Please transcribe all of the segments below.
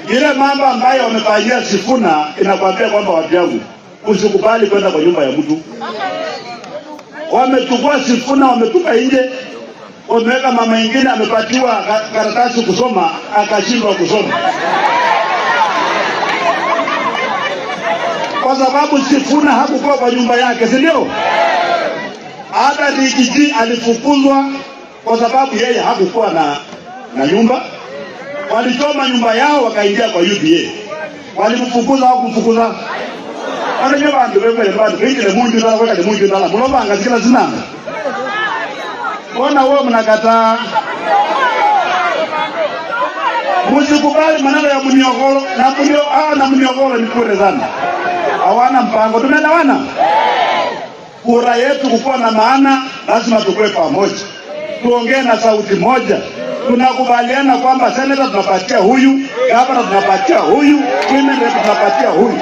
Ile mambo ambayo wamefanyia Sifuna inakwambia kwamba watu yangu usikubali kwenda kwa nyumba ya mtu. Wamechukua Sifuna wametupa nje, wameweka mama ingine amepatiwa karatasi kusoma akashindwa kusoma. Kwa sababu Sifuna hakukuwa kwa nyumba yake, si ndio? Hata Rigiji alifukuzwa kwa sababu yeye hakukuwa na nyumba. Walichoma nyumba yao wakaingia kwa UDA. Walimfukuza au kumfukuza? Wanajua bandu wewe bandu ile munju ndala weka ile munju ndala. Mloba angazikila zinanga. Mbona wewe mnakataa? Msikubali maneno ya Mniogoro na Mniogoro ni kure sana. Hawana mpango. Tumeelewana? Kura yetu kukuwa na maana lazima tukue pamoja. Tuongee na sauti moja. Tunakubaliana kwamba seneta tunapatia huyu, gavana tunapatia huyu, women rep tunapatia huyu.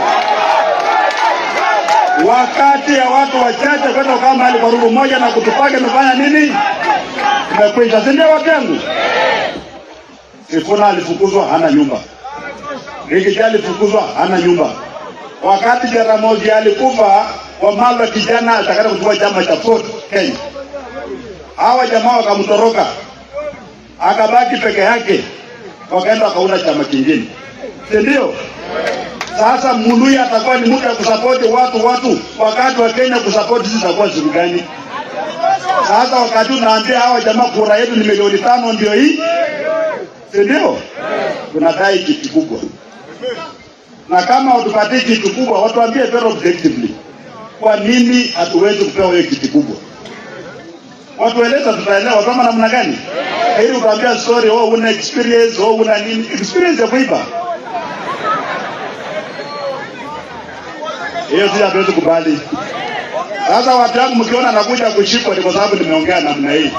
Wakati ya watu wachache kwenda kama hali kwa rumu moja na kutupage mefanya nini? Tumekwisha, si ndio watu yangu? Sifuna alifukuzwa hana nyumba. Rigiji alifukuzwa hana nyumba. Wakati Jaramogi alikufa, Wamalwa kijana atakata kuchukua chama cha Ford Kenya. Hawa jamaa wakamtoroka. Akabaki peke yake, wakaenda wakaunda chama kingine. Si ndio? Sasa Muluya atakuwa ni mtu wa kusapoti watu wakati wa Kenya kusapoti sisi takuwa siku gani? Sasa wakati unaambia hawa jamaa kura yetu ni milioni 5 ndio hii. Si ndio? Tunadai kitu kubwa. Na kama watupatie kitu kubwa, watuambie very objectively. Kwa nini hatuwezi kupewa hiyo kitu kubwa? Watu eleza tutaelewa kama namna gani? Ili utaambia story, una experience, una nini? Experience ya kuiba. Hiyo si hatuwezi kubali. Sasa watu wangu mkiona nakuja kushikwa ni kwa sababu nimeongea namna hii.